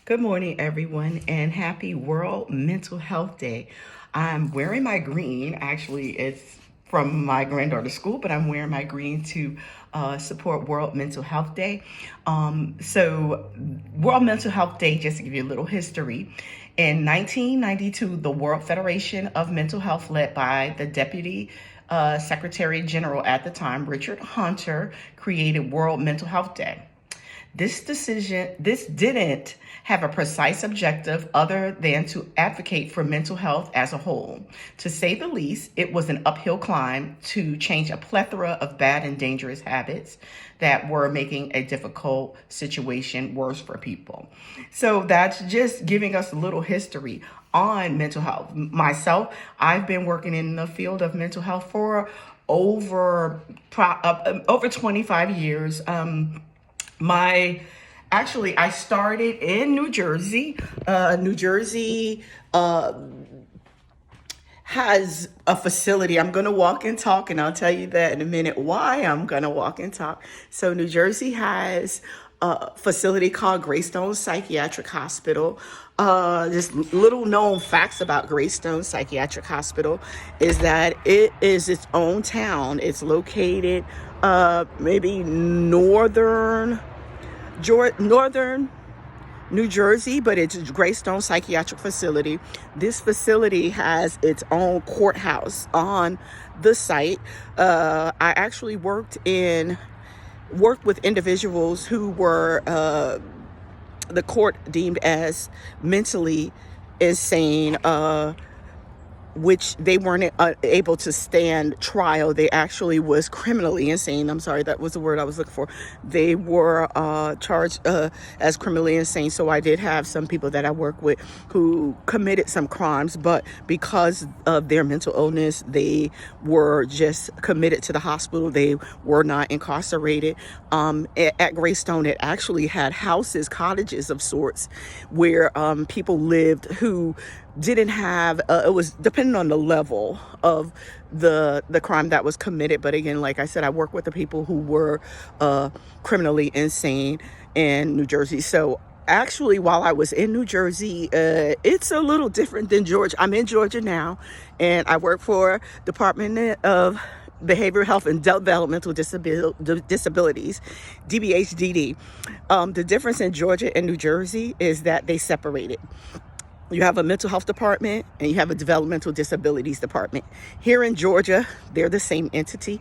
Good morning, everyone, and happy World Mental Health Day. I'm wearing my green. Actually, it's from my granddaughter's school, but I'm wearing my green to support World Mental Health Day. World Mental Health Day, just to give you a little history, in 1992, the World Federation of Mental Health, led by the Deputy Secretary General at the time, Richard Hunter, created World Mental Health Day. This didn't have a precise objective other than to advocate for mental health as a whole. To say the least, it was an uphill climb to change a plethora of bad and dangerous habits that were making a difficult situation worse for people. So that's just giving us a little history on mental health. Myself, I've been working in the field of mental health for over 25 years. I started in New Jersey. New Jersey has a facility. I'm going to walk and talk, and I'll tell you that in a minute why I'm going to walk and talk. So New Jersey has a facility called Greystone Psychiatric Hospital. Just little known facts about Greystone Psychiatric Hospital is that it is its own town. It's located maybe northern New Jersey, but it's a Greystone Psychiatric Facility. This facility has its own courthouse on the site. I actually worked with individuals who were the court deemed as mentally insane, which they weren't able to stand trial. They actually was criminally insane. I'm sorry, that was the word I was looking for. They were charged as criminally insane. So I did have some people that I work with who committed some crimes, but because of their mental illness, they were just committed to the hospital. They were not incarcerated. At Greystone, it actually had houses, cottages of sorts, where people lived who didn't have, it was depending on the level of the crime that was committed. But again, like I said, I work with the people who were criminally insane in New Jersey. So actually, while I was in New Jersey, it's a little different than Georgia. I'm in Georgia now, and I work for Department of Behavioral Health and Developmental Disabilities, DBHDD. The difference in Georgia and New Jersey is that they separated. You have a mental health department and you have a developmental disabilities department. Here in Georgia, they're the same entity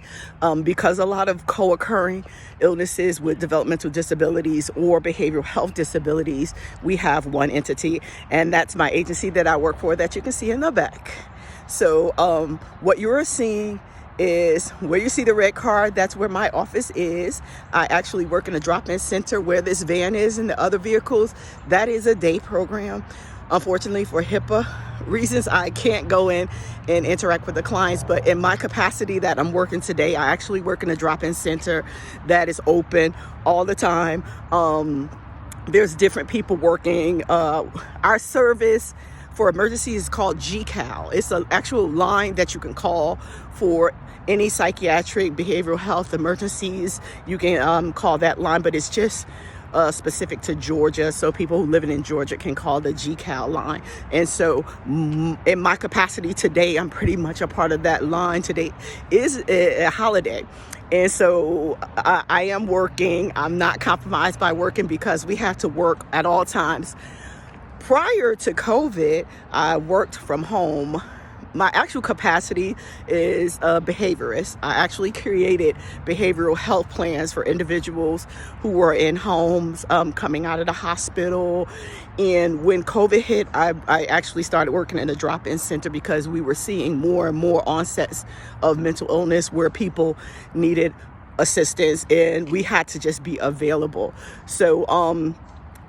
because a lot of co-occurring illnesses with developmental disabilities or behavioral health disabilities, we have one entity, and that's my agency that I work for that you can see in the back. So what you're seeing is where you see the red car, that's where my office is. I actually work in a drop-in center where this van is and the other vehicles. That is a day program. Unfortunately, for HIPAA reasons, I can't go in and interact with the clients, but in my capacity that I'm working today, I actually work in a drop-in center that is open all the time. There's different people working. Our service for emergency is called GCAL. It's an actual line that you can call for any psychiatric behavioral health emergencies. You can call that line, but it's just specific to Georgia, so people who live in Georgia can call the GCAL line. And so in my capacity today, I'm pretty much a part of that line. Today is a holiday, and so I am working. I'm not compromised by working because we have to work at all times. Prior to COVID, I worked from home. My actual capacity is a behaviorist. I actually created behavioral health plans for individuals who were in homes coming out of the hospital. And when COVID hit, I actually started working in a drop-in center because we were seeing more and more onsets of mental illness where people needed assistance and we had to just be available. So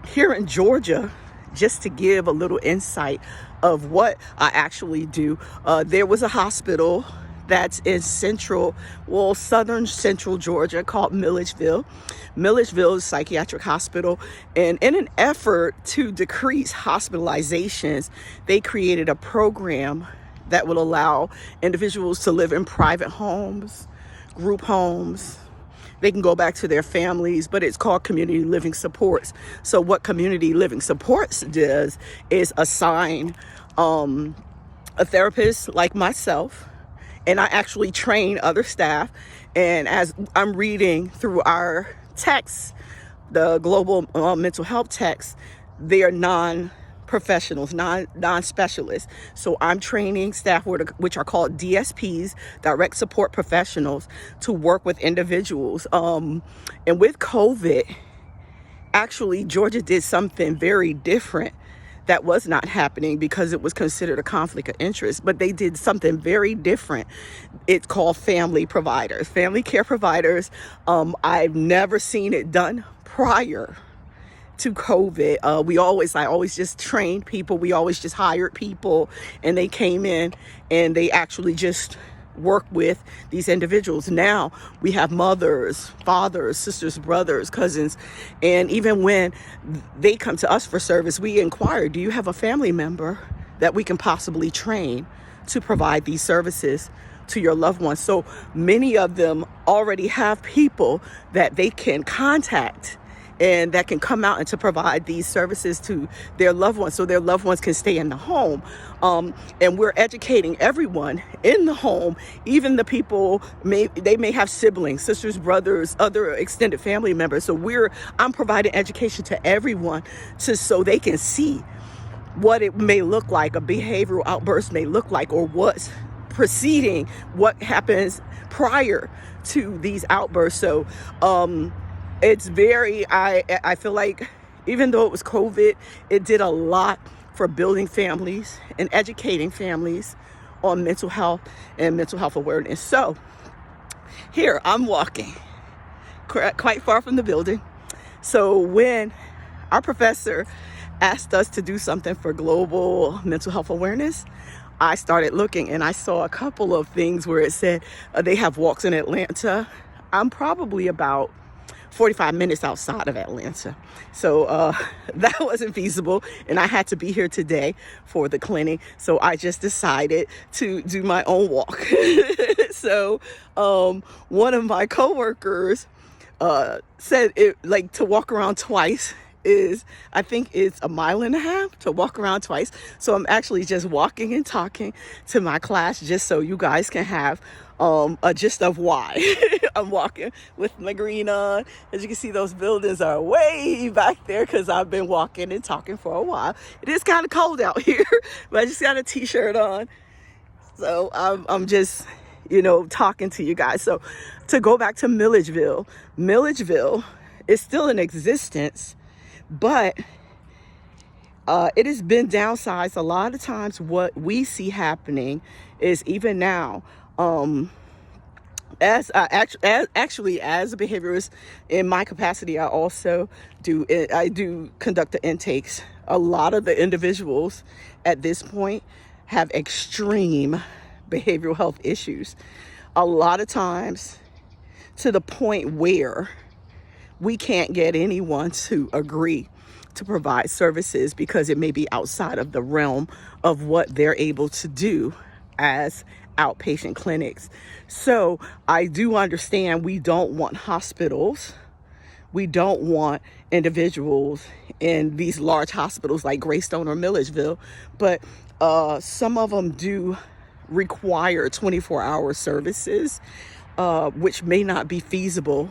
here in Georgia, just to give a little insight of what I actually do, there was a hospital that's in southern central Georgia called Milledgeville. Milledgeville is a psychiatric hospital, and in an effort to decrease hospitalizations, they created a program that would allow individuals to live in private homes, group homes. they can go back to their families, but it's called community living supports. So what community living supports does is assign a therapist like myself, and I actually train other staff. And as I'm reading through our texts, the global mental health texts, they are non-professionals, non-specialists. So I'm training staff which are called DSPs, direct support professionals, to work with individuals. And with COVID, actually, Georgia did something very different that was not happening because it was considered a conflict of interest, but they did something very different. It's called family providers, family care providers. I've never seen it done prior to COVID. I always just trained people. We always just hired people, and they came in and they actually just work with these individuals. Now we have mothers, fathers, sisters, brothers, cousins, and even when they come to us for service, we inquire, do you have a family member that we can possibly train to provide these services to your loved ones? So many of them already have people that they can contact and that can come out and to provide these services to their loved ones, so their loved ones can stay in the home. And we're educating everyone in the home, even the people, they may have siblings, sisters, brothers, other extended family members. So I'm providing education to everyone so they can see what it may look like, a behavioral outburst may look like, or what's preceding, what happens prior to these outbursts. So it's I feel like even though it was COVID, it did a lot for building families and educating families on mental health and mental health awareness. So here I'm walking quite far from the building. So when our professor asked us to do something for global mental health awareness, I started looking and I saw a couple of things where it said they have walks in Atlanta. I'm probably about 45 minutes outside of Atlanta. So that wasn't feasible, and I had to be here today for the clinic. So I just decided to do my own walk. So one of my coworkers said to walk around twice I think it's 1.5 miles to walk around twice. So I'm actually just walking and talking to my class just so you guys can have a gist of why I'm walking with my green on. As you can see, those buildings are way back there because I've been walking and talking for a while. It is kind of cold out here, but I just got a t-shirt on. So I'm just, talking to you guys. So to go back to Milledgeville is still in existence, but it has been downsized. A lot of times what we see happening is, even now, as a behaviorist in my capacity, I do conduct the intakes. A lot of the individuals at this point have extreme behavioral health issues. A lot of times to the point where we can't get anyone to agree to provide services because it may be outside of the realm of what they're able to do as outpatient clinics. So I do understand we don't want hospitals. We don't want individuals in these large hospitals like Greystone or Milledgeville, but some of them do require 24-hour services, which may not be feasible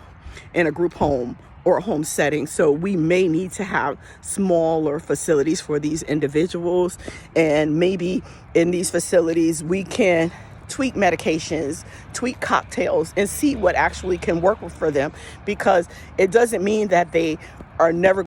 in a group home or a home setting. So we may need to have smaller facilities for these individuals. And maybe in these facilities, we can tweak medications, tweak cocktails, and see what actually can work for them, because it doesn't mean that they are never